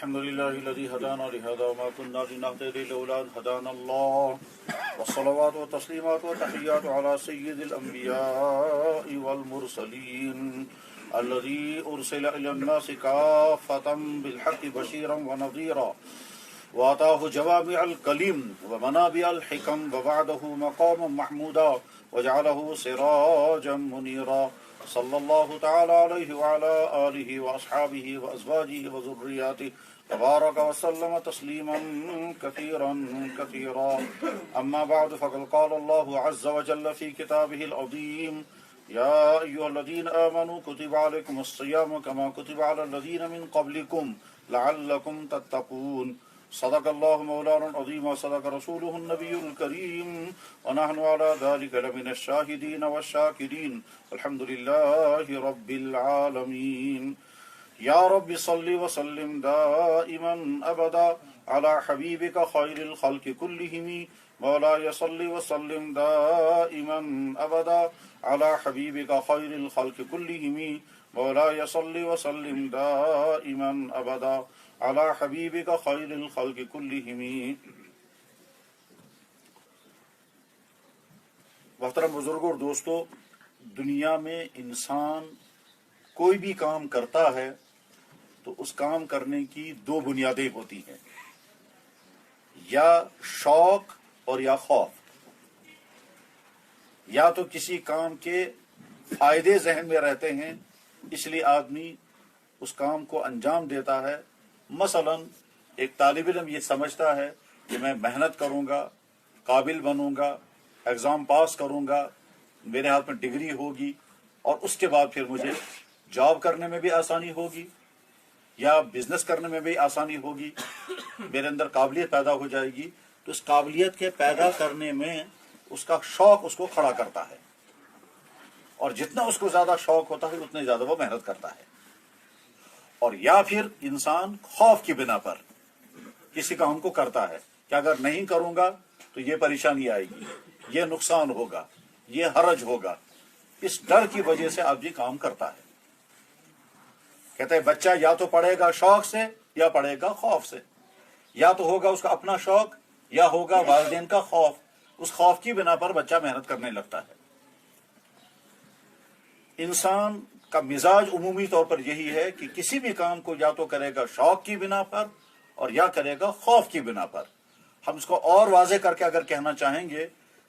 الحمد لله الذي هدانا لهذا وما كنا لنهتدي لولا أن هدانا الله والصلوات والتسليمات والتحيات على سيد الأنبياء والمرسلين الذي أرسل إلى الناس كافة بالحق بشيرا ونذيرا وآتاه جوامع الكلم ومنابع الحكم وبعده مقاما محمودا وجعله سراجا منيرا صلى الله تعالى عليه وعلى آله وأصحابه وأزواجه وذرياته تبارك وسلم تسليما كثيرا أما بعد فقد قال الله عز وجل في كتابه العظيم يا أيها الذين آمنوا كتب عليكم الصيام كما كتب على الذين من قبلكم لعلكم تتقون صدق الله مولانا العظيم وصدق رسوله النبي الكريم ونحن على ذلك لمن الشاهدين والشاكرين الحمد لله رب العالمين يا رب صل وسلم دائما أبدا على حبيبك خير الخلق كلهم مولاي صل وسلم دائما أبدا على حبيبك خير الخلق كلهم مولاي صل وسلم دائما أبدا على حبيبك خير الخلق كلهم. محترم بزرگوں اور دوستو، دنیا میں انسان کوئی بھی کام کرتا ہے تو اس کام کرنے کی دو بنیادیں ہوتی ہیں، یا شوق اور یا خوف. یا تو کسی کام کے فائدے ذہن میں رہتے ہیں اس لیے آدمی اس کام کو انجام دیتا ہے. مثلا ایک طالب علم یہ سمجھتا ہے کہ میں محنت کروں گا، قابل بنوں گا، ایگزام پاس کروں گا، میرے ہاتھ میں ڈگری ہوگی اور اس کے بعد پھر مجھے جاب کرنے میں بھی آسانی ہوگی یا بزنس کرنے میں بھی آسانی ہوگی، میرے اندر قابلیت پیدا ہو جائے گی. تو اس قابلیت کے پیدا کرنے میں اس کا شوق اس کو کھڑا کرتا ہے، اور جتنا اس کو زیادہ شوق ہوتا ہے اتنے زیادہ وہ محنت کرتا ہے. اور یا پھر انسان خوف کی بنا پر کسی کام کو کرتا ہے کہ اگر نہیں کروں گا تو یہ پریشانی آئے گی، یہ نقصان ہوگا، یہ حرج ہوگا. اس ڈر کی وجہ سے آپ یہ کام کرتا ہے. کہتے ہیں بچہ یا تو پڑھے گا شوق سے یا پڑھے گا خوف سے، یا تو ہوگا اس کا اپنا شوق یا ہوگا والدین کا خوف. اس خوف کی بنا پر بچہ محنت کرنے لگتا ہے. انسان کا مزاج عمومی طور پر یہی ہے کہ کسی بھی کام کو یا تو کرے گا شوق کی بنا پر اور یا کرے گا خوف کی بنا پر. ہم اس کو اور واضح کر کے اگر کہنا چاہیں گے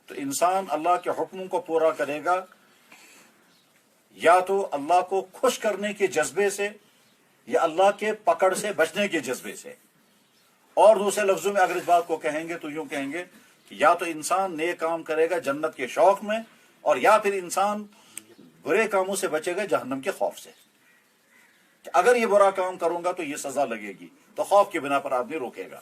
تو انسان اللہ کے حکموں کو پورا کرے گا یا تو اللہ کو خوش کرنے کے جذبے سے یا اللہ کے پکڑ سے بچنے کے جذبے سے. اور دوسرے لفظوں میں اگر اس بات کو کہیں گے تو یوں کہیں گے کہ یا تو انسان نیک کام کرے گا جنت کے شوق میں، اور یا پھر انسان برے کاموں سے بچے گا جہنم کے خوف سے. کہ اگر یہ برا کام کروں گا تو یہ سزا لگے گی، تو خوف کی بنا پر آدمی روکے گا.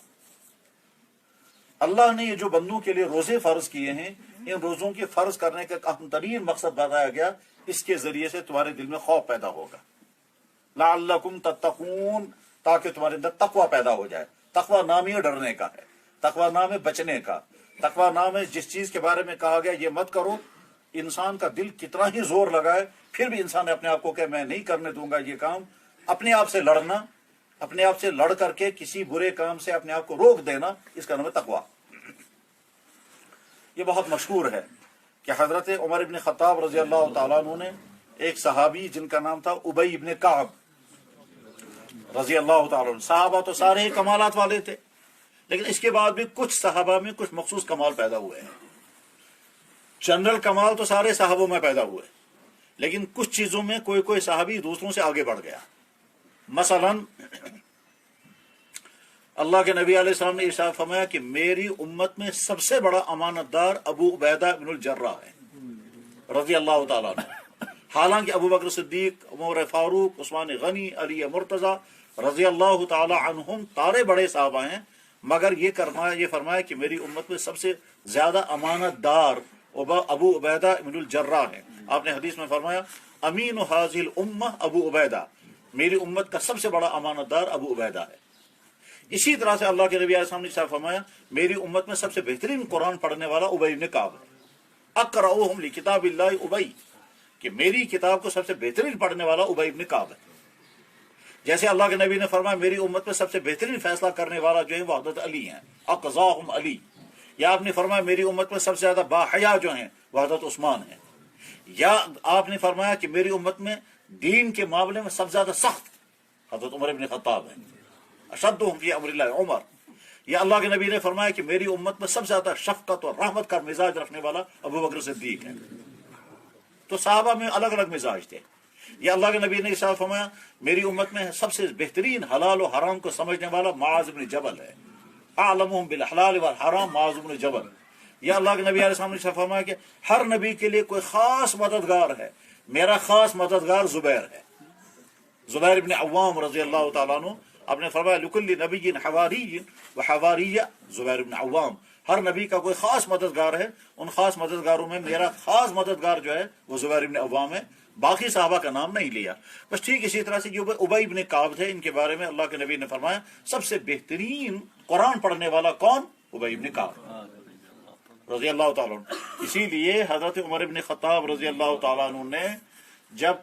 اللہ نے یہ جو بندوں کے لیے روزے فرض کیے ہیں، ان روزوں کے فرض کرنے کا اہم ترین مقصد بتایا گیا، اس کے ذریعے سے تمہارے دل میں خوف پیدا ہوگا. لعلکم تتقون، تاکہ تمہارے اندر تقوی پیدا ہو جائے. تقوی نام ہی ڈرنے کا ہے، تقوی نام ہے بچنے کا، تقوی نام ہے جس چیز کے بارے میں کہا گیا یہ مت کرو، انسان کا دل کتنا ہی زور لگائے پھر بھی انسان اپنے آپ کو کہ میں نہیں کرنے دوں گا یہ کام. اپنے آپ سے لڑنا، اپنے آپ سے لڑ کر کے کسی برے کام سے اپنے آپ کو روک دینا، اس کا نام ہے تقوی. یہ بہت مشہور ہے کہ حضرت عمر ابن خطاب رضی اللہ تعالیٰ عنہ نے ایک صحابی جن کا نام تھا ابی ابن کعب رضی اللہ تعالیٰ عنہ. صحابہ تو سارے ہی کمالات والے تھے، لیکن اس کے بعد بھی کچھ صحابہ میں کچھ مخصوص کمال پیدا ہوئے ہیں. جنرل کمال تو سارے صحابوں میں پیدا ہوئے، لیکن کچھ چیزوں میں کوئی کوئی صحابی دوسروں سے آگے بڑھ گیا. مثلا اللہ کے نبی علیہ السلام نے ارشاد فرمایا کہ میری امت میں سب سے بڑا امانت دار ابو عبیدہ بن الجراح ہے رضی اللہ تعالیٰ عنہ. حالانکہ ابو بکر صدیق، عمر فاروق، عثمان غنی، علی مرتضی رضی اللہ تعالی عنہم تارے بڑے صحابہ ہیں، مگر یہ فرمایا کہ میری امت میں سب سے زیادہ امانت دار ابو عبیدہ بن الجراح ہے. آپ نے حدیث میں فرمایا امین حاذی الامہ ابو عبیدہ، میری امت کا سب سے بڑا امانت دار ابو عبیدہ ہے. اسی طرح سے اللہ کے نبی علیہ السلام نے فرمایا میری امت میں سب سے بہترین قرآن پڑھنے والا ابی بن کعب ہے. اقرؤہم لکتاب اللہ ابی، کہ میری کتاب کو سب سے بہترین پڑھنے والا ابی بن کعب ہے. جیسے اللہ کے نبی نے فرمایا میری امت میں سب سے بہترین فیصلہ کرنے والا جو ہے وہ حضرت علی ہیں، اقضاہم علی، یا آپ نے فرمایا میری امت میں سب سے زیادہ باحیا جو ہیں وہ حضرت عثمان ہیں، یا آپ نے فرمایا کہ میری امت میں دین کے معاملے میں سب سے زیادہ سخت حضرت عمر بن خطاب ہیں، اشدہم فی امر اللہ عمر، یا اللہ کے نبی نے فرمایا کہ میری امت میں سب سے زیادہ شفقت اور رحمت کا مزاج رکھنے والا ابو بکر صدیق ہے۔ تو صحابہ میں الگ الگ مزاج تھے۔ یا اللہ کے نبی نے ارشاد فرمایا میری امت میں سب سے بہترین حلال و حرام کو سمجھنے والا معاذ بن جبل ہے، اعلمہم بالحلال والحرام معاذ بن جبل۔ یا اللہ کے نبی علیہ السلام نے فرمایا کہ ہر نبی کے لیے کوئی خاص مددگار ہے، میرا خاص مددگار زبیر ہے، زبیر بن عوام رضی اللہ تعالیٰ عنہ۔ آپ نے فرمایا لکل نبی حواری و حواریہ زبیر بن عوام، ہر نبی کا کوئی خاص مددگار ہے، ان خاص مددگاروں میں میرا خاص مددگار جو ہے وہ زبیر بن عوام ہے، باقی صحابہ کا نام نہیں لیا۔ بس ٹھیک اسی طرح سے جو ابی بن کعب تھے، ان کے بارے میں اللہ کے نبی نے فرمایا سب سے بہترین قرآن پڑھنے والا کون؟ ابی بن کعب رضی اللہ تعالیٰ عنہ۔ اسی لیے حضرت عمر بن خطاب رضی اللہ تعالیٰ عنہ نے جب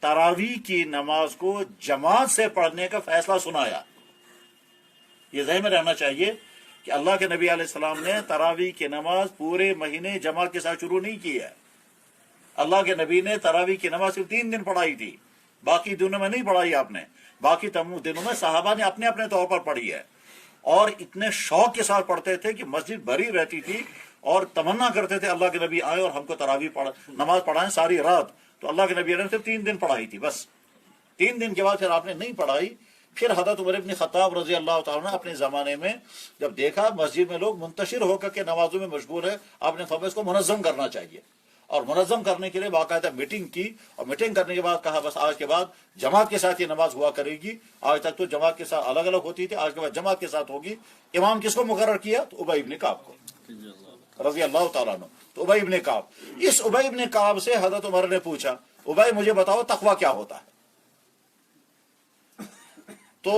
تراویح کی نماز کو جماعت سے پڑھنے کا فیصلہ سنایا، یہ ذہن میں رہنا چاہیے کہ اللہ کے نبی علیہ السلام نے تراویح کی نماز پورے مہینے جماعت کے ساتھ شروع نہیں کی ہے۔ اللہ کے نبی نے تراویح کی نماز صرف 3 دن پڑھائی تھی، باقی دنوں میں نہیں پڑھائی آپ نے، باقی دنوں میں صحابہ نے اپنے اپنے طور پر پڑھی ہے، اور اتنے شوق کے ساتھ پڑھتے تھے کہ مسجد بھری رہتی تھی، اور تمنا کرتے تھے اللہ کے نبی آئے اور ہم کو تراویح نماز پڑھائیں ساری رات۔ تو اللہ کے نبی نے صرف 3 دن پڑھائی تھی، بس 3 دن کے بعد پھر آپ نے نہیں پڑھائی۔ پھر حضرت عمر بن خطاب رضی اللہ تعالیٰ نے اپنے زمانے میں جب دیکھا مسجد میں لوگ منتشر ہو کر کے نمازوں میں مشغول ہے، آپ نے فرمایا اس کو منظم کرنا چاہیے، اور منظم کرنے کے لیے باقاعدہ میٹنگ کی، اور میٹنگ کرنے کے بعد کہا بس آج کے بعد جماعت کے ساتھ یہ نماز ہوا کرے گی۔ آج تک تو جماعت کے ساتھ الگ الگ ہوتی تھی، آج کے بعد جماعت کے ساتھ ہوگی۔ امام کس کو مقرر کیا؟ تو ابی بن کعب کو رضی اللہ تعالیٰ عنہ۔ تو ابی بن کعب، اس ابی بن کعب سے حضرت عمر نے پوچھا ابی مجھے بتاؤ تقویٰ کیا ہوتا ہے؟ تو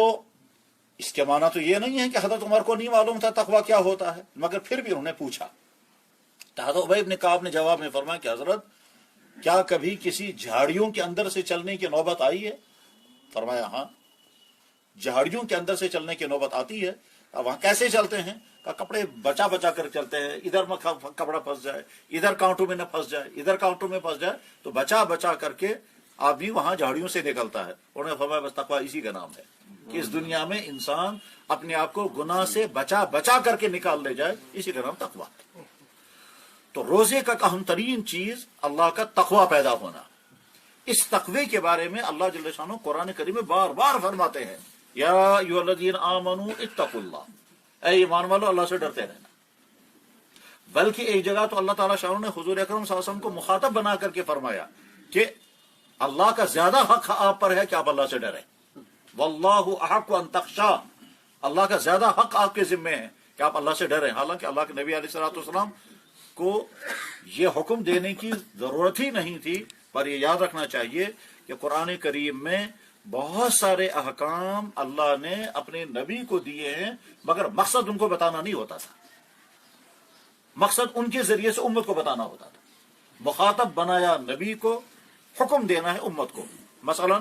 اس کے معنی تو یہ نہیں ہے کہ حضرت عمر کو نہیں معلوم تھا تقویٰ کیا ہوتا ہے، مگر پھر بھی انہوں نے پوچھا۔ تو حضرت ابی بن کعب نے جواب میں فرمایا کہ حضرت کیا کبھی کسی جھاڑیوں کے اندر سے چلنے کی نوبت آئی ہے؟ فرمایا ہاں، جھاڑیوں کے اندر سے چلنے کی نوبت آتی ہے۔ اب وہاں کیسے چلتے ہیں؟ کپڑے بچا بچا کر چلتے ہیں، ادھر میں کپڑا پھنس جائے، ادھر کانٹوں میں نہ پھنس جائے، ادھر کانٹوں میں پھنس جائے، تو بچا بچا کر کے آدمی وہاں جھاڑیوں سے نکلتا ہے۔ انہوں نے فرمایا بس تقویٰ اسی کا نام ہے کہ اس دنیا میں انسان اپنے آپ کو گناہ سے بچا بچا کر کے نکال لے جائے، اسی کا نام تقویٰ۔ تو روزے کا اہم ترین چیز اللہ کا تقویٰ پیدا ہونا۔ اس تقوی کے بارے میں اللہ جل شانہ قرآن کریم میں بار بار فرماتے ہیں یا ایھا الذین آمنوا اتقوا اللہ، اے ایمان والو اللہ سے ڈرتے رہنا۔ بلکہ ایک جگہ تو اللہ تعالیٰ شاہ نے حضور اکرم صلی اللہ علیہ وسلم کو مخاطب بنا کر کے فرمایا کہ اللہ کا زیادہ حق آپ پر ہے کہ آپ اللہ سے ڈریں، واللہ احق ان تخشی، اللہ کا زیادہ حق آپ کے ذمے ہے کہ آپ اللہ سے ڈریں۔ حالانکہ اللہ کے نبی علیہ الصلوۃ والسلام کو یہ حکم دینے کی ضرورت ہی نہیں تھی، پر یہ یاد رکھنا چاہیے کہ قرآن کریم میں بہت سارے احکام اللہ نے اپنے نبی کو دیے ہیں، مگر مقصد ان کو بتانا نہیں ہوتا تھا، مقصد ان کے ذریعے سے امت کو بتانا ہوتا تھا۔ مخاطب بنایا نبی کو، حکم دینا ہے امت کو۔ مثلا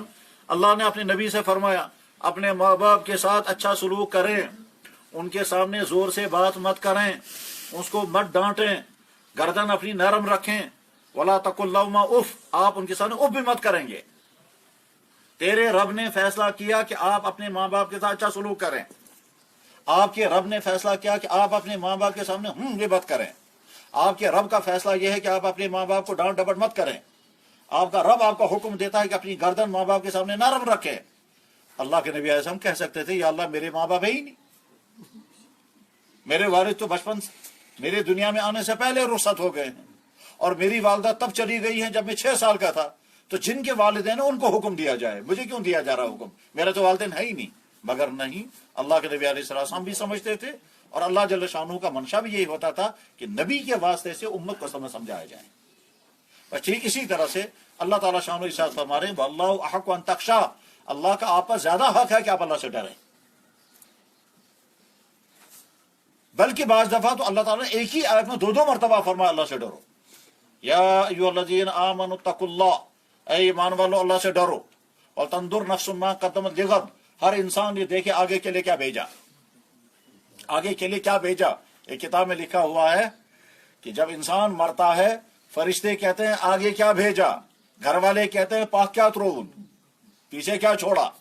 اللہ نے اپنے نبی سے فرمایا اپنے ماں باپ کے ساتھ اچھا سلوک کریں، ان کے سامنے زور سے بات مت کریں، اس کو مت ڈانٹیں، گردن اپنی نرم رکھیں، ولا تقل لهما اف، آپ ان کے سامنے اف بھی مت کریں گے۔ تیرے رب نے فیصلہ کیا کہ آپ اپنے ماں باپ کے ساتھ اچھا سلوک کریں، آپ کے رب نے فیصلہ کیا کہ آپ اپنے ماں باپ کے سامنے یہ مت کریں، آپ کے رب کا فیصلہ یہ ہے کہ آپ اپنے ماں باپ کو ڈانٹ ڈپٹ مت کریں، آپ کا رب آپ کا حکم دیتا ہے کہ اپنی گردن ماں باپ کے سامنے نرم رکھیں۔ اللہ کے نبی علیہ السلام کہہ سکتے تھے یا اللہ میرے ماں باپ ہے ہی نہیں، میرے والد تو بچپن سے میرے دنیا میں آنے سے پہلے رخصت ہو گئے ہیں، اور میری والدہ تب چلی گئی ہیں جب میں 6 سال کا تھا، تو جن کے والدین ہیں ان کو حکم دیا جائے، مجھے کیوں دیا جا رہا حکم، میرے تو والدین ہے ہی نہیں۔ مگر نہیں، اللہ کے نبی علیہ السلام بھی سمجھتے تھے، اور اللہ جل شانہ کا منشا بھی یہی ہوتا تھا کہ نبی کے واسطے سے امت کو سمجھایا جائے۔ بس ٹھیک اسی طرح سے اللہ تعالیٰ شانہ ارشاد فرما رہے ہیں واللہ احق ان تخشی، اللہ کا آپ پر زیادہ حق ہے کہ آپ اللہ سے ڈریں۔ بلکہ بعض دفعہ تو اللہ تعالیٰ نے ایک ہی آیت میں 2 مرتبہ فرمایا اللہ سے ڈرو، یا ایھا الذین آمنوا اتقوا اللہ، اے ایمان والو اللہ سے ڈرو، और तंदुर नफ्सुम मा क़द्दमत लिग़द, हर इंसान ये देखे आगे के लिए क्या भेजा, आगे के लिए क्या भेजा। एक किताब में लिखा हुआ है कि जब इंसान मरता है फरिश्ते कहते हैं आगे क्या भेजा, घर वाले कहते हैं पाक क्या त्रोन, पीछे क्या छोड़ा।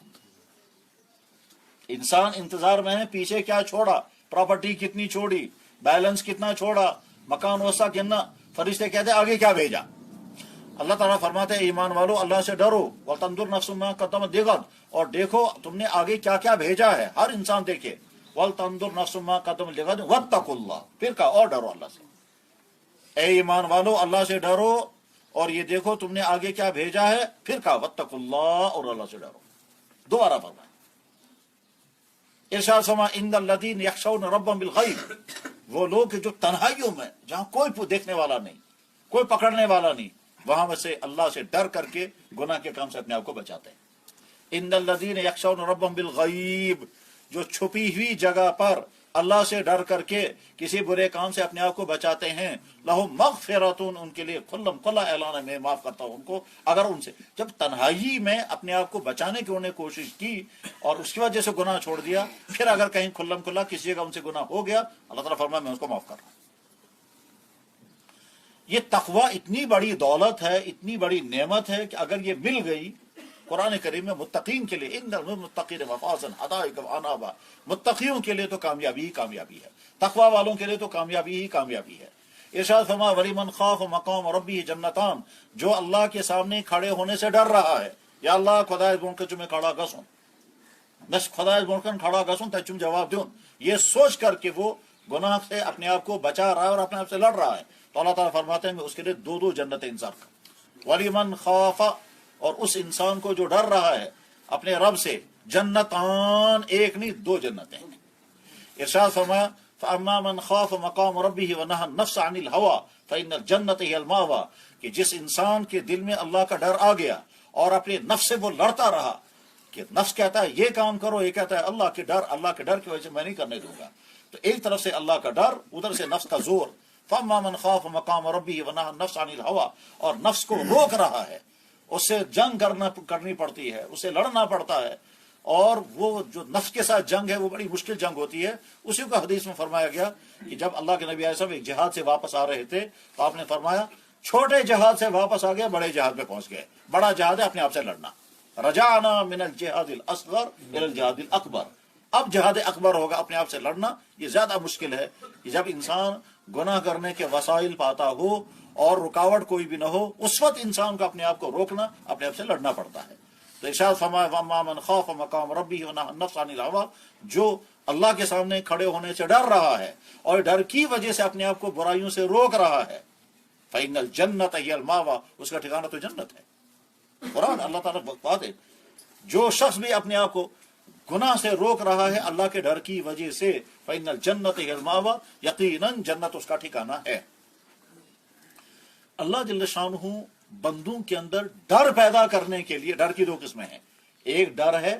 इंसान इंतजार में है पीछे क्या छोड़ा, प्रॉपर्टी कितनी छोड़ी, बैलेंस कितना छोड़ा, मकान वसा कितना, फरिश्ते कहते हैं आगे क्या भेजा। अल्लाह ताला फरमाते हैं ईमान वालो अल्लाह से डरो, वल तंदुर नफ्सुम मा क़द्दमत लिग़द, और देखो तुमने आगे क्या क्या भेजा है, हर इंसान देखे। वल तंदुर नफ्सुम मा क़द्दमत लिग़द वत्तकुल्लाह, फिर कहा और डरो अल्लाह से। ए ईमान वालो अल्लाह से डरो और ये देखो तुमने आगे क्या भेजा है, फिर कहा वत्तकुल्लाह, और अल्लाह से डरो। दोबारा फरमाया इरशाद फरमा इन्नल लज़ीना यख़शौना रब्बहुम बिल ग़ैब, वो लोग जो तन्हाइयों में जहां कोई देखने वाला नहीं, कोई पकड़ने वाला नहीं, वहां में से अल्लाह से डर करके गुनाह के काम से अपने आप को बचाते हैं। इन्नल लज़ीना यख़शौना रब्बहुम बिल ग़ैब, जो छुपी हुई जगह पर अल्लाह से डर करके किसी बुरे काम से अपने आप को बचाते हैं, लहुम मग़फ़िरतुन, उनके लिए खुल्लम खुला ऐलान है मैं माफ करता हूं उनको। अगर उनसे जब तन्हाई में अपने आप को बचाने की उन्होंने कोशिश की और उसकी वजह से गुनाह छोड़ दिया, फिर अगर कहीं खुल्लम खुला किसी जगह उनसे गुनाह हो गया, अल्लाह ताला फरमाया मैं उसको माफ कर रहा हूं। ये तक़वा इतनी बड़ी दौलत है, इतनी बड़ी नेमत है कि अगर ये मिल गई, कुरान करीम में मुत्तकीन के लिए इन्नल मुत्तकीन मफ़ाज़न हदाइक़ व अनाबा, मुत्तकियों के लिए तो कामयाबी ही कामयाबी है, तक़वा वालों के लिए तो कामयाबी ही कामयाबी है। इरशाद फरमा वलिमन खाफ़ मक़ाम रब्बिही जन्नतान, जो अल्लाह के सामने खड़े होने से डर रहा है, या अल्लाह खुदाए बोलकर तुम्हें खड़ा गसूं, बस खुदाए बोलकर खड़ा गसूं तो तुम जवाब दूं, ये सोच करके वो गुनाह से अपने आप को बचा रहा है और अपने आप से लड़ रहा है, तो अल्लाह ताला फरमाते हैं मैं उसके लिए दो दो जन्नतें इंतजार कर। वलिमन खाफ़ा, और उस इंसान को जो डर रहा है अपने रब से, जन्नतान, एक नहीं दो जन्नतें हैं। इरशाद फरमाया फअम्मा मन खाफ मकाम रब्बिही व नहा नफ्स अनिल हवा फइन्नल जन्नत हियल मावा, कि जिस इंसान के दिल में अल्लाह का डर आ गया और अपने नफ्स से वो लड़ता रहा कि नफ्स कहता है ये काम करो, ये कहता है अल्लाह के डर की वजह से मैं नहीं करने दूंगा, तो एक तरफ से अल्लाह का डर, उधर से नफ्स का जोर। फअम्मा मन खाफ मकाम रब्बिही व नहा नफ्स अनिल हवा, और नफ्स को रोक रहा है, उससे जंग करनी पड़ती है, उससे लड़ना पड़ता है, और वो जो नफ्स के साथ जंग है वो बड़ी मुश्किल जंग होती है। उसी को हदीस में फरमाया गया कि जब अल्लाह के नबी आसम एक जिहाद से वापस आ रहे थे तो आपने फरमाया छोटे जहाज से वापस आ गए, बड़े जहाज में पहुंच गए। बड़ा जहाज है अपने आप से लड़ना, रजाना मिनल जिहादिल असगर इलल जिहादिल अकबर, अब जिहाद अकबर होगा अपने आप से लड़ना। ये ज्यादा मुश्किल है कि जब इंसान गुनाह करने के वसाइल पाता हो और रुकावट कोई भी न हो, उस वक्त इंसान को अपने आप को रोकना, अपने आप से लड़ना पड़ता है। तो इरशाद फरमाया वम्मा मन खाफ मकाम रब्बिही व नहा नफ्स अनिल हवा, जो अल्लाह के सामने खड़े होने से डर रहा है और डर की वजह से अपने आप को बुराइयों से रोक रहा है, फइन्नल जन्नत हियल मावा, उसका ठिकाना तो जन्नत है। कुरान अल्लाह ताला बात है, जो शख्स भी अपने आप को गुनाह से रोक रहा है अल्लाह के डर की वजह से, फइन्नल जन्नत हियल मावा, यकीनन जन्नत उसका ठिकाना है। अल्लाह जल्ल शानहू बंदों के अंदर डर पैदा करने के लिए, डर की दो किस्में हैं, एक डर है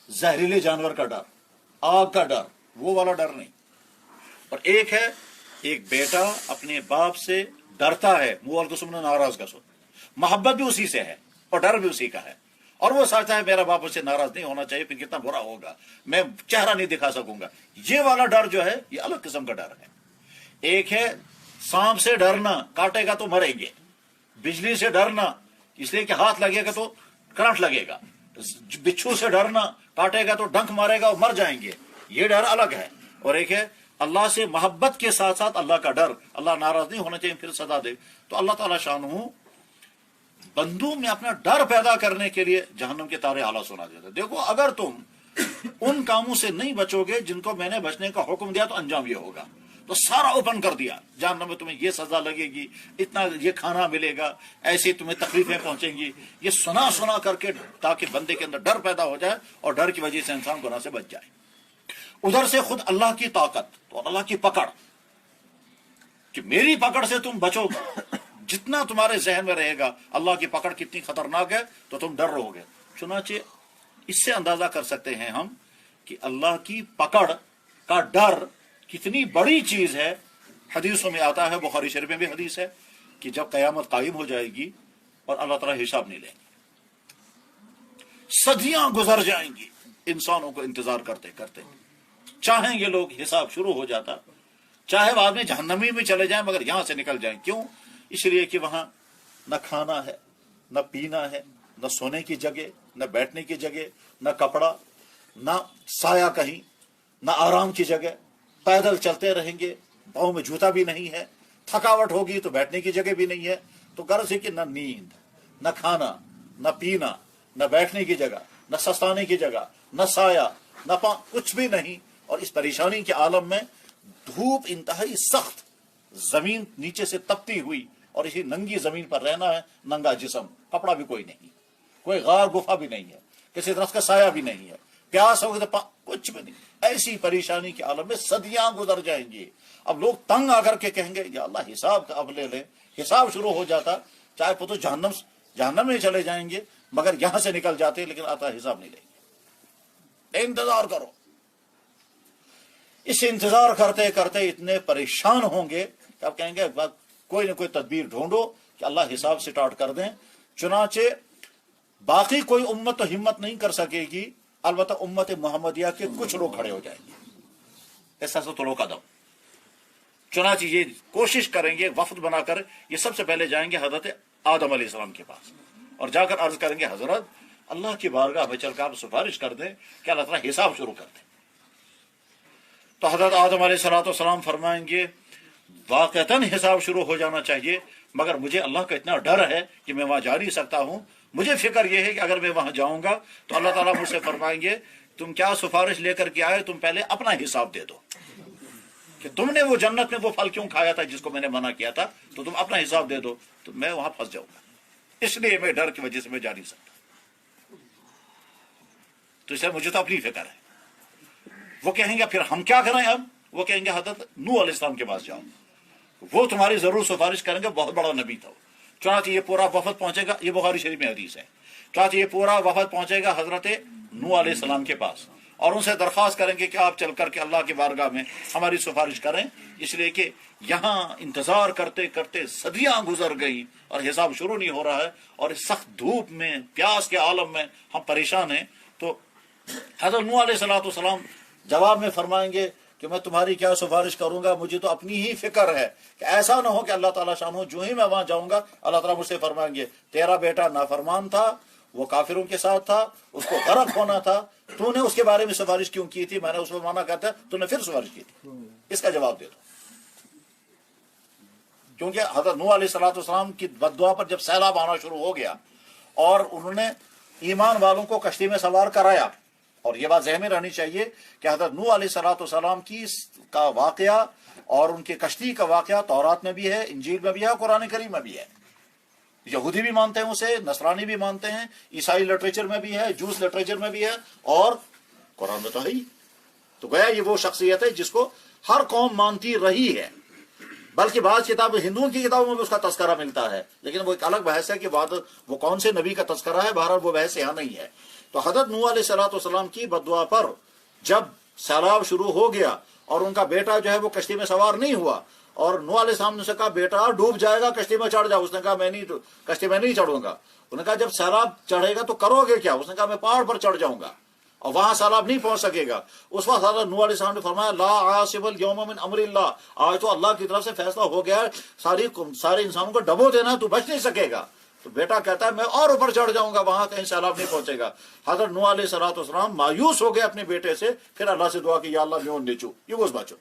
जहरीले जानवर का डर, आग का डर, वो वाला डर नहीं, और एक है एक बेटा अपने बाप से डरता है, मुंह को सुनना नाराज का सुन, मोहब्बत भी उसी से है और डर भी उसी का है, और वो सोचता है मेरा बाप उससे नाराज नहीं होना चाहिए, फिर कितना बुरा होगा, मैं चेहरा नहीं दिखा सकूंगा। ये वाला डर जो है ये अलग किस्म का डर है। एक है सांप से डरना, काटेगा तो मरेंगे, बिजली से डरना इसलिए कि हाथ लगेगा तो करंट लगेगा, बिच्छू से डरना, काटेगा तो डंक मारेगा और मर जाएंगे, ये डर अलग है। और एक है अल्लाह से मोहब्बत के साथ साथ अल्लाह का डर, अल्लाह नाराज नहीं होना चाहिए फिर सजा दे। तो अल्लाह ताला शानहू बंदों में अपना डर पैदा करने के लिए जहन्नम के तारे आला सुना देते। देखो अगर तुम उन कामों से नहीं बचोगे जिनको मैंने बचने का हुक्म दिया तो अंजाम ये होगा, तो सारा ओपन कर दिया, जहन्नम में तुम्हें ये सजा लगेगी, इतना ये खाना मिलेगा, ऐसी तुम्हें तकलीफें पहुंचेंगी, ये सुना सुना करके ताकि बंदे के अंदर डर पैदा हो जाए और डर की वजह से इंसान गुनाह से बच जाए। उधर से खुद अल्लाह की ताकत और अल्लाह की पकड़ कि मेरी पकड़ से तुम बचोगे, जितना तुम्हारे जहन में रहेगा अल्लाह की पकड़ कितनी खतरनाक है तो तुम डर रहोगे। चुनाचे इससे अंदाजा कर सकते हैं हम कि अल्लाह की पकड़ का डर कितनी बड़ी चीज है। हदीसों में आता है, बुखारी शरीफ में भी हदीस है कि जब कयामत कायम हो जाएगी और अल्लाह ताला हिसाब नहीं लेंगे, सदियां गुजर जाएंगी इंसानों को इंतजार करते करते। चाहेंगे लोग हिसाब शुरू हो जाता, चाहे बाद में जहन्नमी में चले जाएं, मगर यहां से निकल जाएं। क्यों? इसलिए कि वहां न खाना है, न पीना है, न सोने की जगह, न बैठने की जगह, न कपड़ा, न साया कहीं, न आराम की जगह। पैदल चलते रहेंगे, पाँव में जूता भी नहीं है, थकावट होगी तो बैठने की जगह भी नहीं है। तो गर्ज है कि न नींद, न खाना, न पीना, न बैठने की जगह, न सस्ताने की जगह, न साया, न कुछ भी नहीं। और इस परेशानी के आलम में धूप इंतहाई सख्त, जमीन नीचे से तपती हुई, और इसी नंगी जमीन पर रहना है, नंगा जिस्म, कपड़ा भी कोई नहीं, कोई गार गुफा भी नहीं है, किसी तरह का साया भी नहीं है, प्यास होगी तो कुछ भी नहीं। ऐसी परेशानी के आलम में सदियां गुजर जाएंगी। अब लोग तंग आकर के कहेंगे या अल्लाह हिसाब अब ले ले। हिसाब शुरू हो जाता, चाहे तो जहन्नम में चले जाएंगे, मगर यहां से निकल जाते, लेकिन आता हिसाब नहीं लेंगे। इंतजार करो। इस इंतजार करते करते इतने परेशान होंगे कि आप कहेंगे कोई ना कोई तदबीर ढूंढो कि अल्लाह हिसाब स्टार्ट कर दें। चुनाचे बाकी कोई उम्मत तो हिम्मत नहीं कर सकेगी, अलबत्ता उम्मत मोहम्मदिया के कुछ लोग खड़े हो जाएंगे। ऐसा तो लो कदम। चुनाचे ये कोशिश करेंगे, वफद बनाकर ये सबसे पहले जाएंगे हजरत आदम अलैहिस्सलाम के पास और जाकर अर्ज करेंगे, हजरत अल्लाह की बारगाह में चलकर आप सिफारिश कर दें कि अल्लाह ताला हिसाब शुरू कर दे। तो हजरत आदम अलैहिस्सलाम फरमाएंगे, वाक़तन हिसाब शुरू हो जाना चाहिए, मगर मुझे अल्लाह का इतना डर है कि मैं वहां जा नहीं सकता हूं। मुझे फिक्र यह है कि अगर मैं वहां जाऊंगा तो अल्लाह ताला मुझसे फरमाएंगे, तुम क्या सिफारिश लेकर के आए, तुम पहले अपना हिसाब दे दो कि तुमने वो जन्नत में वो फल क्यों खाया था जिसको मैंने मना किया था, तो तुम अपना हिसाब दे दो। तो मैं वहां फंस जाऊंगा, इसलिए मैं डर की वजह से मैं जा नहीं सकता। तो इसलिए मुझे तो अपनी फिक्र है। वो कहेंगे फिर हम क्या करें अब? वो कहेंगे हजरत नूह अलैहिस्सलाम के पास जाओ, वो तुम्हारी जरूर सिफारिश करेंगे, बहुत बड़ा नबी था। चुनांचे ये पूरा वफद पहुंचेगा, ये बुखारी शरीफ में हदीस है। चुनांचे ये पूरा वफद पहुंचेगा हजरत नूह अलैहिस्सलाम के पास और उनसे दरख्वास्त करेंगे कि आप चल करके अल्लाह की बारगाह में हमारी सिफारिश करें, इसलिए कि यहाँ इंतजार करते करते सदियां गुजर गई और हिसाब शुरू नहीं हो रहा है, और इस सख्त धूप में, प्यास के आलम में हम परेशान हैं। तो हजरत नूह अलैहिस्सलाम जवाब में फरमाएंगे कि मैं तुम्हारी क्या सिफारिश करूंगा, मुझे तो अपनी ही फिक्र है कि ऐसा ना हो कि अल्लाह ताला शान हो, जो ही मैं वहां जाऊंगा अल्लाह ताला मुझसे फरमाएंगे, तेरा बेटा नाफरमान था, वो काफिरों के साथ था, उसको गरक होना था, तूने उसके बारे में सिफारिश क्यों की थी? मैंने उसको मना करता, तूने फिर सिफारिश की थी, इसका जवाब दे दो। क्योंकि हजरत नूह अलैहिस्सलाम की बद्दुआ पर जब सैलाब आना शुरू हो गया और उन्होंने ईमान वालों को कश्ती में सवार कराया, और ये बात ज़हन में रहनी चाहिए कि हज़रत नूह अलैहिस्सलाम की का वाक़या और उनके कश्ती का वाक़या तौरात में भी है, इंजील में भी है, कुरान करीम में भी है। यहूदी भी मानते हैं उसे, नसरानी भी मानते हैं, ईसाई लिटरेचर में भी है, जूस लिटरेचर में भी है, और कुरान में तो है ही। तो गया ये वो शख्सियत है जिसको हर कौम मानती रही है, बल्कि बाद किताब हिंदुओं की किताबों में उसका तस्करा मिलता है, लेकिन वो एक अलग बहस है कि बाद वो कौन से नबी का तस्करा है, बहरहाल वो बहस यहाँ नहीं है। तो हज़रत नूह अलैहिस्सलाम की बद्दुआ पर जब सैलाब शुरू हो गया और उनका बेटा जो है वो कश्ती में सवार नहीं हुआ, और नूह अलैहिस्सलाम ने कहा बेटा डूब जाएगा, कश्ती में चढ़ जाओ। उसने कहा मैं नहीं, कश्ती में नहीं चढ़ूंगा। उन्होंने कहा जब सैलाब चढ़ेगा तो करोगे क्या? उसने कहा मैं पहाड़ पर चढ़ जाऊंगा और वहां सैलाब नहीं पहुंच सकेगा। उस वक्त हज़रत नूह अलैहिस्सलाम ने फरमाया ला आसिबल यौम मिन अम्रिल्लाह, आज तो अल्लाह की तरफ से फैसला हो गया है, सारे इंसानों को डबो देना, तू बच नहीं सकेगा। तो बेटा कहता है मैं और ऊपर चढ़ जाऊंगा, वहां कहीं सैलाब नहीं पहुंचेगा। हज़रत नूह अलैहिस्सलाम मायूस हो गए अपने बेटे से, फिर अल्लाह से दुआ की, या अल्लाह मैं नीचू ये वो बचो,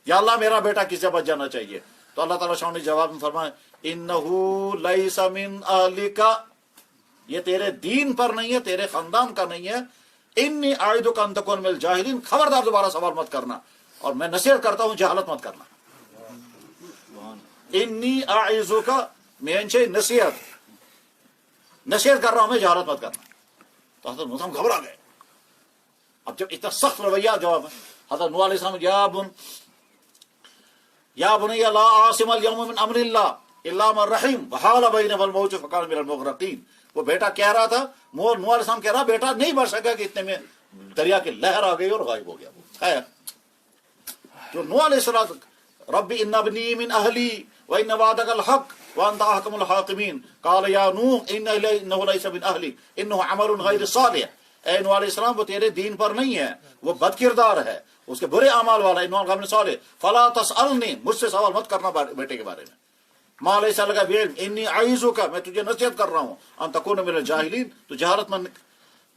या अल्लाह मेरा बेटा किससे बच जाना चाहिए। तो अल्लाह ताला शाह ने जवाब में फरमाया इन्नहु लैसा मिन अहलिका, ये तेरे दीन पर नहीं है, तेरे खानदान का नहीं है। इन्नी आइदुका अन तकून मिनल जाहिलीन, खबरदार दोबारा सवाल मत करना, और मैं नसीहत करता हूं जहालत मत करना। इन्नी आइजुका, मैं नसीहत कर रहा हूं, मैं जहालत मत करना। तो हज़रत नूह घबरा गए। अब जब इतना सख्त रवैया जवाब है, हज़रत नूह अलैहिस्सलाम या बुनय्या ला आसिमल यौम मिन अम्रिल्लाह इल्ला मन रहीम वहाला बैनहुल मौज फकान मिनल मुग़रक़ीन। वो बेटा कह रहा था, नूह अलैहिस्सलाम कह रहा बेटा नहीं बच सका कि इतने में दरिया की लहर आ गई और गायब हो गया। खैर जो नूह अलैहिस्सलाम रब्बी इन्नबनी मिन अहली व इन्न वादकल हक वअन्त अहकमुल हाकिमीन क़ाल या नूह इन्नहु लैसा मिन अहलिक इन्नहु अमलुन गैर सालिह। ऐ नूह अलैहिस्सलाम वो तेरे दीन पर नहीं है, वो बदकिरदार है, उसके बुरे अमाल वाला है। इन्नहु गैर सालिह फला तसअलनी, मुझसे सवाल मत करना बेटे के बारे में। मा लैसा लका बिइल्म इन्नी अईज़ुका, मैं तुझे नसीहत कर रहा हूँ, अन तकूना मिनल जाहिलीन, तो जहालत में।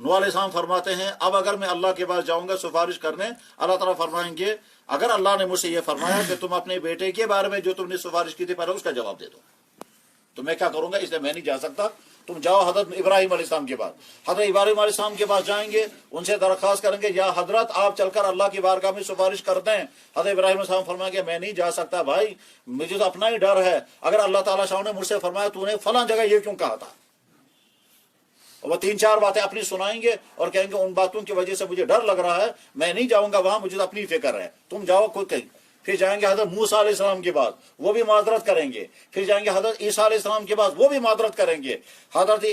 नूह अलैहिस्सलाम फरमाते हैं अब अगर मैं अल्लाह के पास जाऊंगा सिफारिश करने, अल्लाह ताला फरमाएंगे अगर अल्लाह ने मुझसे ये फरमाया कि तुम अपने बेटे के बारे में जो तुमने सिफारिश की थी पहले उसका जवाब दे दो, तो मैं क्या करूंगा, इसलिए मैं नहीं जा सकता। तुम जाओ हजरत इब्राहिम अलैहिस्सलाम के पास, हजरत इब्राहिम अलैहिस्सलाम के पास जाएंगे, उनसे दरख्वास्त करेंगे या हजरत आप चलकर अल्लाह की बारगाह में सिफारिश कर दें। हजरत इब्राहिम अलैहिस्सलाम फरमाएंगे मैं नहीं जा सकता भाई, मुझे तो अपना ही डर है, अगर अल्लाह ताला शाह ने मुझसे फरमाया तूने फलां जगह ये क्यों कहा था। वो 3-4 बातें अपनी सुनाएंगे और कहेंगे उन बातों की वजह से मुझे डर लग रहा है, मैं नहीं जाऊंगा वहां, मुझे तो अपनी फिक्र है, तुम जाओ खुद कहीं। फिर जाएंगे हजरत मूसा अलैहिस्सलाम के पास, वो भी माजरत करेंगे। फिर जाएंगे हजरत ईसा अलैहिस्सलाम के पास, वो भी माजरत करेंगे। हजरत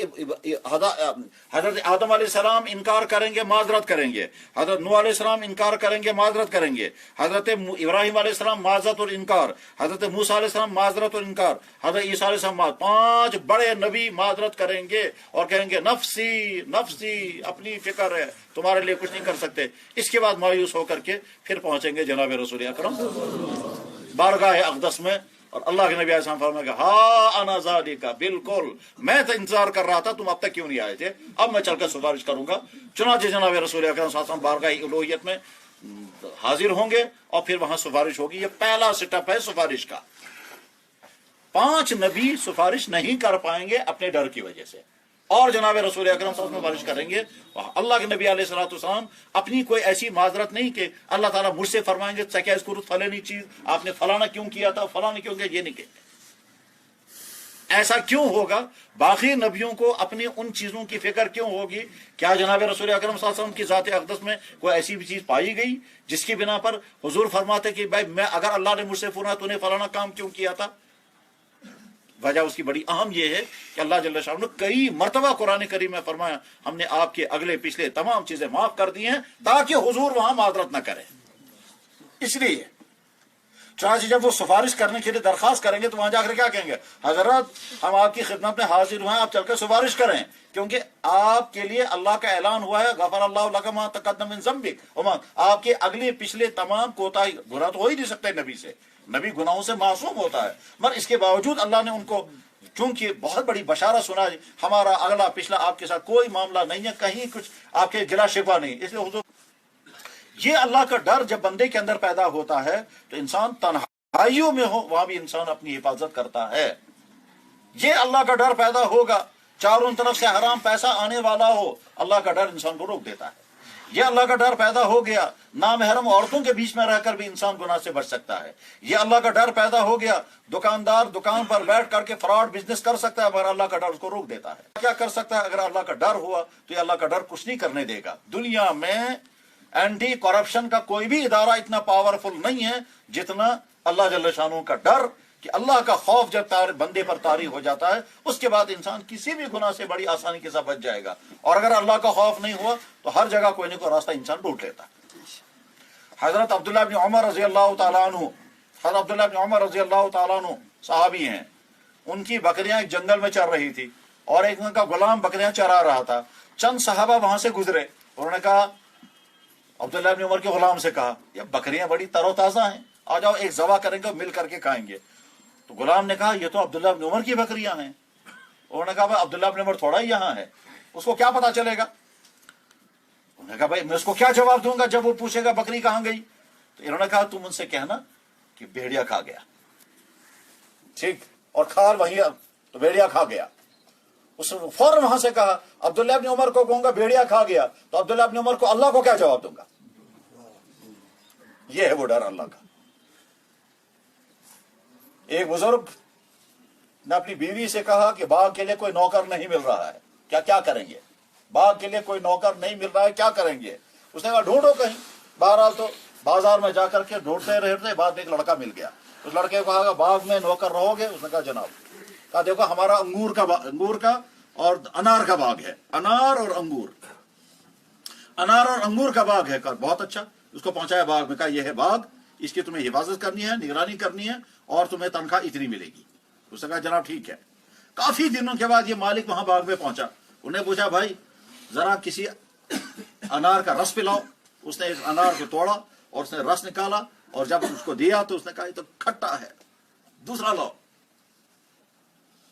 आदम अलैहिस्सलाम इनकार करेंगे, माजरत करेंगे। हजरत नूह अलैहिस्सलाम इनकार करेंगे, माजरत करेंगे। हजरत इब्राहिम अलैहिस्सलाम माजरत और इनकार, हजरत मूसा अलैहिस्सलाम माजरत और इनकार, हजरत ईसा अलैहिस्सलाम 5 बड़े नबी माजरत करेंगे और कहेंगे नफ्सी नफ्सी, अपनी फिक्र है, तुम्हारे लिए कुछ नहीं कर सकते। इसके बाद मायूस होकर के फिर पहुंचेंगे जनाब रसूल अकरम बारगाह अक़दस में, और अल्लाह के नबी अलैहि फरमाएगा हा अना ज़ालिका, बिल्कुल मैं तो इंतजार कर रहा था, तुम अब तक क्यों नहीं आए थे, अब मैं चलकर सिफारिश करूंगा। चुनांचे जनाब रसूल अकरम सल्लल्लाहु अलैहि वसल्लम बारगाह उलूहियत में हाजिर होंगे और फिर वहां सिफारिश होगी। ये पहला सेटअप है सिफारिश का। 5 नबी सिफारिश नहीं कर पाएंगे अपने डर की वजह से, और जनाब रसूल अकरम सल्लल्लाहु अलैहि वसल्लम बारिश करेंगे। अल्लाह के नबी अलैहिस्सलातु वस्सलाम अपनी कोई ऐसी माजरत नहीं कि अल्लाह ताला मुझसे फरमाएंगे क्या इसको फलानी चीज आपने फलाना क्यों किया था, फलाना क्यों किया, ये नहीं कहते। ऐसा क्यों होगा, बाकी नबियों को अपनी उन चीजों की फिक्र क्यों होगी। क्या जनाब रसूल अकरम सल्लल्लाहु अलैहि वसल्लम की जात अक़दस में कोई ऐसी भी चीज पाई गई जिसकी बिना पर हुजूर फरमाते कि भाई मैं अगर अल्लाह ने मुझसे पूछा तूने फलाना काम क्यों किया था। वजह उसकी बड़ी अहम यह है कि अल्लाह जल्ल शाह ने कई मरतबा कुरान करीम में फरमाया हमने आपके अगले पिछले तमाम चीजें माफ कर दी हैं ताकि हुजूर वहां माजरत न करें। इसलिए चुनांचे जब वो सिफारिश करने के लिए दरखास्त करेंगे तो वहां जाकर क्या कहेंगे, हजरत हम आपकी खिदमत में हाजिर हुए हैं, आप चलकर सिफारिश करें, क्योंकि आपके लिए अल्लाह का ऐलान हुआ है गफर अल्लाहु लका मा तक़द्दम मिन ज़म्बिक, आपके अगले पिछले तमाम कोताही, गुनाह तो हो ही नहीं सकते नबी से, नबी गुनाहों से मासूम होता है, मगर इसके बावजूद अल्लाह ने उनको चूंकि बहुत बड़ी बशारत सुना हमारा अगला पिछला आपके साथ कोई मामला नहीं है, कहीं कुछ आपके गिला शिकवा नहीं, इसलिए हुजूर ये अल्लाह का डर जब बंदे के अंदर पैदा होता है तो इंसान तन्हाइयों में हो वहां भी इंसान अपनी हिफाजत करता है। ये अल्लाह का डर पैदा होगा, चारों तरफ से हराम पैसा आने वाला हो, अल्लाह का डर इंसान को रोक देता है। ये अल्लाह का डर पैदा हो गया, नामहरम औरतों के बीच में रहकर भी इंसान गुनाह से बच सकता है। ये अल्लाह का डर पैदा हो गया, दुकानदार दुकान पर बैठ करके फ्रॉड बिजनेस कर सकता है, मगर अल्लाह का डर उसको रोक देता है। क्या कर सकता है, अगर अल्लाह का डर हुआ तो ये अल्लाह का डर कुछ नहीं करने देगा। दुनिया में एंटी करप्शन का कोई भी इदारा इतना पावरफुल नहीं है जितना अल्लाह जल्ल शानू का डर, कि अल्लाह का खौफ जब बंदे पर तारी हो जाता है उसके बाद इंसान किसी भी गुनाह से बड़ी आसानी के साथ बच जाएगा। और अगर अल्लाह का खौफ नहीं हुआ तो हर जगह कोई न कोई रास्ता इंसान ढूंढ लेता है। हजरत अब्दुल्लाह इब्न उमर रज़ी अल्लाह तआला अन्हु, हजरत अब्दुल्लाह इब्न उमर रज़ी अल्लाह तआला अन्हु सहाबी हैं, उनकी बकरियां एक जंगल में चर रही थी और एक उनका गुलाम बकरियां चरा रहा था। चंद सहाबा वहां से गुजरे, उन्होंने कहा अब्दुल्लाह इब्न उमर के गुलाम से कहा ये बकरियां बड़ी तरोताजा हैं, आ जाओ एक ज़बह करेंगे मिल करके खाएंगे। तो गुलाम ने कहा ये तो अब्दुल्लाह इब्न उमर की बकरियां हैं। उन्होंने कहा भाई अब्दुल्लाह इब्न उमर थोड़ा ही यहाँ है, उसको क्या पता चलेगा। उन्होंने कहा भाई मैं उसको क्या जवाब दूंगा जब वो पूछेगा बकरी कहाँ गई। तो इन्होंने कहा तुम उनसे कहना कि भेड़िया खा गया, ठीक, और खाल वही तो भेड़िया खा गया। उसने फौरन वहां से कहा अब्दुल्लाह इब्न उमर को कहूंगा भेड़िया खा गया तो अब्दुल्लाह इब्न उमर को अल्लाह को क्या जवाब दूंगा। यह है वो डर अल्लाह का। एक बुजुर्ग ने अपनी बीवी से कहा कि बाग के लिए कोई नौकर नहीं मिल रहा है, क्या क्या करेंगे, बाग के लिए कोई नौकर नहीं मिल रहा है क्या करेंगे। उसने कहा ढूंढो कहीं। बहरहाल तो बाजार में जाकर के ढूंढते रहते बाद में एक लड़का मिल गया। उस लड़के को कहा बाग में नौकर रहोगे। उसने कहा जनाब। कहा देखो हमारा अंगूर का और अनार का बाग है, अनार और अंगूर का बाग है। कहा बहुत अच्छा। उसको पहुंचाया बाग में, कहा यह है बाग, इसकी तुम्हें हिफाजत करनी है, निगरानी करनी है और तुम्हें तनख्वाह इतनी मिलेगी। उसने कहा जनाब ठीक है। काफी दिनों के बाद ये मालिक वहां बाग में पहुंचा, उन्हें पूछा भाई जरा किसी अनार का रस पिलाओ। उसने इस अनार को तोड़ा और उसने रस निकाला और जब उसको दिया तो उसने कहा ये तो खट्टा है, दूसरा लाओ।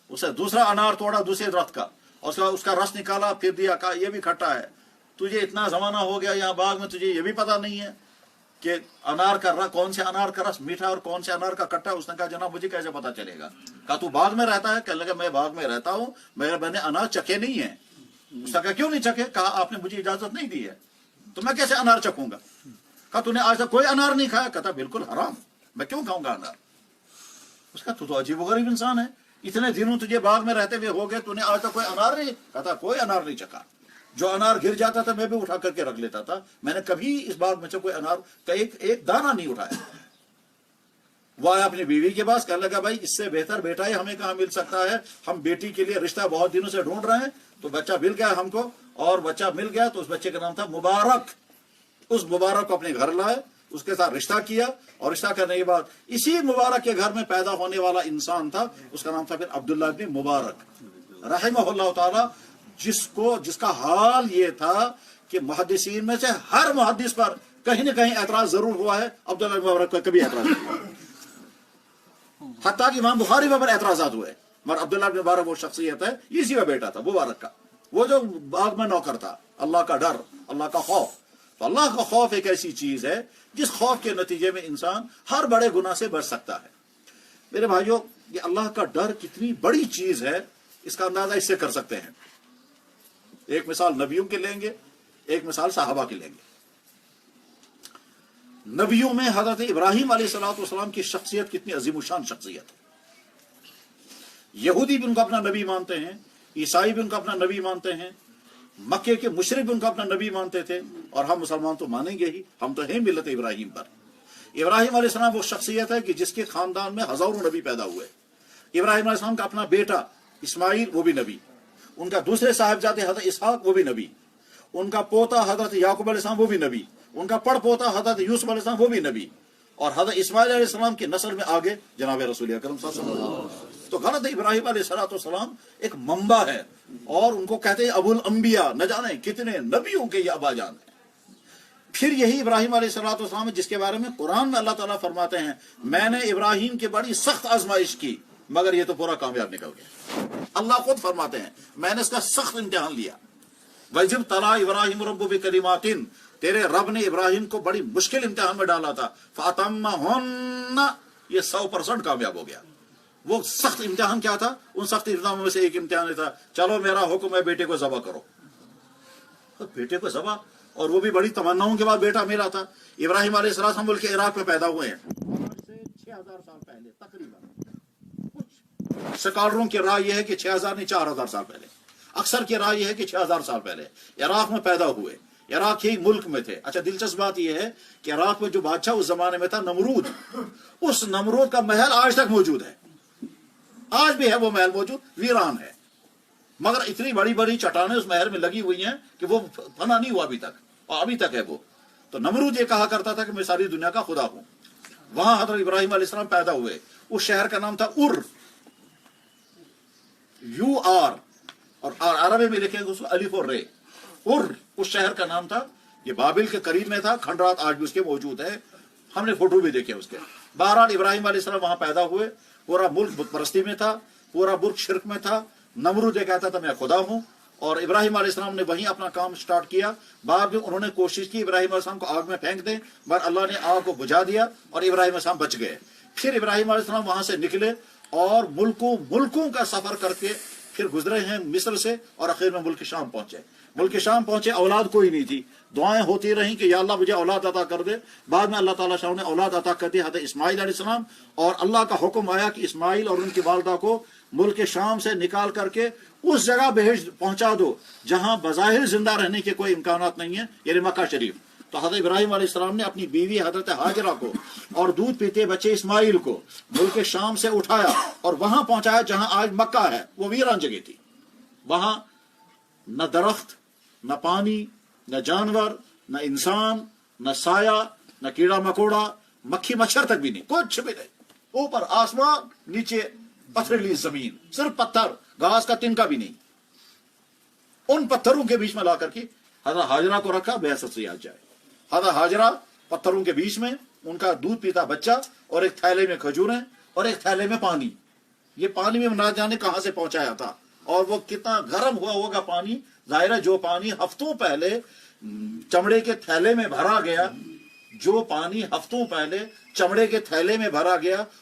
उसने दूसरा अनार तोड़ा दूसरे दरख्त का और उसका रस निकाला, फिर दिया, कहा ये भी खट्टा है। तुझे इतना जमाना हो गया यहाँ बाग में, तुझे ये भी पता नहीं है कि अनार का रस, कौन से अनार का रस मीठा और कौन से अनार का खट्टा? उसने कहा जनाब मुझे कैसे पता चलेगा? कहा तू बाग में रहता है? कहने लगा मैं बाग में रहता हूँ, मगर मैंने अनार चखे नहीं है। उसने कहा क्यों नहीं चखे? कहा आपने मुझे इजाजत नहीं दी है, तो मैं कैसे अनार चखूंगा? कहा तूने आज तक कोई अनार नहीं खाया? कहता बिल्कुल हराम, मैं क्यों खाऊंगा अनार? उसका तू तो अजीब गरीब इंसान है, इतने दिनों तुझे बाग में रहते हुए हो गए, तूने आज तक कोई अनार नहीं? कहता कोई अनार नहीं चखा। जो अनार गिर जाता था मैं भी उठा करके रख लेता था, मैंने कभी इस बाग में से कोई अनार का एक दाना नहीं उठाया। वो आया अपनी बीवी के पास, कहने लगा भाई इससे बेहतर बेटा ही हमें कहाँ मिल सकता है, हम बेटी के लिए रिश्ता बहुत दिनों से ढूंढ रहे हैं, तो बच्चा मिल गया हमको। और बच्चा मिल गया तो उस बच्चे का नाम था मुबारक। उस मुबारक को अपने घर लाए, उसके साथ रिश्ता किया और रिश्ता करने के बाद इसी मुबारक के घर में पैदा होने वाला इंसान था, उसका नाम था फिर अब्दुल्लाह इब्न मुबारक रहमहुल्लाह ताला, जिसका हाल ये था कि मुहद्दिसीन में से हर मुहद्दिस पर कहीं न कहीं एतराज जरूर हुआ है, अब्दुल्लाह इब्न मुबारक का कभी एतराज नहीं हुआ। हत्ता कि इमाम बुखारी पर एतराजात हुए, मगर अब्दुल्लाह इब्न मुबारक वो शख्सियत है, इसी का बेटा था मुबारक का, वो जो बाग में नौकर था। अल्लाह का डर, अल्लाह का खौफ। तो अल्लाह का खौफ एक ऐसी चीज है जिस खौफ के नतीजे में इंसान हर बड़े गुनाह से बच सकता है। मेरे भाइयों, ये अल्लाह का डर कितनी बड़ी चीज है, इसका अंदाजा इससे कर सकते हैं। एक मिसाल नबियों के लेंगे, एक मिसाल सहाबा की लेंगे। नबियों में हजरत इब्राहिम अलैहिस्सलाम की शख्सियत कितनी अजीमुशान शख्सियत है। यहूदी भी उनको अपना नबी मानते हैं, ईसाई भी उनको अपना नबी मानते हैं, मक्के के मुशरिक भी उनको अपना नबी मानते थे, और हम मुसलमान तो मानेंगे ही, हम तो हैं मिल्लत इब्राहिम पर। इब्राहिम अलैहिस्सलाम वो शख्सियत है कि जिसके खानदान में हजारों नबी पैदा हुए। इब्राहिम अलैहिस्सलाम का अपना बेटा इस्माइल, वो भी नबी, उनका दूसरे साहिबजादे हजरत इसहाक, वो भी नबी, उनका पोता हजरत याकूब अलैहिस्सलाम, वो भी नबी, उनका पड़ पोता हजरत यूसुफ अलैहिस्सलाम, वो भी नबी, और हजरत इस्माइल अलैहिस्सलाम की नस्ल में आगे जनाब रसूल अकरम सल्लल्लाहु अलैहि वसल्लम। तो हजरत इब्राहिम अलैहिस्सलाम एक मंबा है, और उनको कहते हैं अबुल अंबिया, न जाने कितने नबियों के ये अबाजान है। फिर यही इब्राहिम अलैहिस्सलाम जिसके बारे में कुरान में अल्लाह ताला फरमाते हैं मैंने इब्राहिम की बड़ी सख्त आजमाइश की, मगर ये तो पूरा कामयाब निकल गया। अल्लाह खुद फरमाते हैं मैंने इसका सख्त इम्तिहान लिया। वजब तला इब्राहिम रब्बु बिकलिमातिन, तेरे रब ने इब्राहिम को बड़ी मुश्किल इम्तिहान में डाला था, फातम्माहुन्ना, ये 100% कामयाब हो गया। वो सख्त इम्तिहान क्या था? उन सख्त इम्तिहानों में से एक इम्तिहान था, चलो मेरा हुक्म है बेटे को ज़बह करो। तो बेटे को ज़बह, और वो भी बड़ी तमन्नाओं के बाद बेटा मिला था। इब्राहिम अलैहिस्सलाम मुल्क इराक में पैदा हुए हैं, 6000 साल पहले तकरीबन। कुछ स्कॉलरों की राय यह है कि 6000 नहीं 4000 साल पहले, अक्सर की राय यह है कि 6000 साल पहले इराक में पैदा हुए, इराक ही मुल्क में थे। अच्छा, दिलचस्प बात यह है कि इराक में जो बादशाह उस जमाने में था नमरूद, उस नमरूद का महल आज तक मौजूद है, आज भी है वो महल मौजूद, वीरान है, मगर इतनी बड़ी बड़ी चट्टानें उस महल में लगी हुई हैं कि वो फना नहीं हुआ अभी तक, और अभी तक है वो। तो नमरूद ये कहा करता था कि मैं सारी दुनिया का खुदा हूं। वहां हजरत इब्राहिम अलैहिस्सलाम पैदा हुए। उस शहर का नाम था उर, UR, और अरबी में लिखेंगे उसको अलिफ और रे। उर उस शहर का नाम था, ये बाबिल के करीब में था, खंडरात आज भी उसके मौजूद है, हमने फोटो भी देखे उसके। बहरहाल इब्राहिम अलैहिस्सलाम वहां पैदा हुए। पूरा मुल्क बुत परस्ती में था, पूरा मुल्क शिरक में था। नमरूद ये कहता था मैं खुदा हूं, और इब्राहिम अलैहिस्सलाम ने वहीं अपना काम स्टार्ट किया। बाद में उन्होंने कोशिश की इब्राहिम अलैहिस्सलाम को आग में फेंक दें, मगर अल्लाह ने आग को बुझा दिया और इब्राहिम अलैहिस्सलाम बच गए। फिर इब्राहिम अलैहिस्सलाम वहां से निकले और मुल्कों का सफर करके फिर गुजरे हैं मिस्र से, और आखिर में मुल्क शाम पहुंचे। मुल्क शाम पहुंचे, औलाद कोई नहीं थी, दुआएं होती रहीं कि या अल्लाह मुझे औलाद अता कर दे। बाद में अल्लाह ताला शाह ने औलाद अता कर दी हज़रत इस्माइल अलैहिस्सलाम, और अल्लाह का हुक्म आया कि इस्माइल और उनकी वालदा को मुल्क शाम से निकाल करके उस जगह भेज पहुंचा दो जहां बज़ाहिर जिंदा रहने के कोई इम्कानात नहीं है, यानी मक्का शरीफ। तो हज़रत इब्राहिम अलैहिस्सलाम ने अपनी बीवी हज़रत हाजरा को और दूध पीते बच्चे इस्माइल को मुल्क शाम से उठाया और वहां पहुंचाया जहां आज मक्का है। वो वीरान जगह थी, वहां न दरख्त, न पानी, न जानवर, न इंसान, न साया, न कीड़ा मकोड़ा, मक्खी मच्छर तक भी नहीं, कुछ भी नहीं। ऊपर आसमान, नीचे पथरीली जमीन, सिर्फ पत्थर, घास का तिनका भी नहीं। उन पत्थरों के बीच में ला करके हज़रत हाजरा को रखा, बेअसत से याद जाए। हज़रत हाजरा पत्थरों के बीच में, उनका दूध पीता बच्चा, और एक थैले में खजूरें और एक थैले में पानी। ये पानी में ना जाने कहां से पहुंचाया था, और वो कितना गर्म हुआ होगा पानी। जाहिर है जो पानी हफ्तों पहले चमड़े के थैले में भरा गया, जो पानी हफ्तों पहले चमड़े के थैले में भरा गया,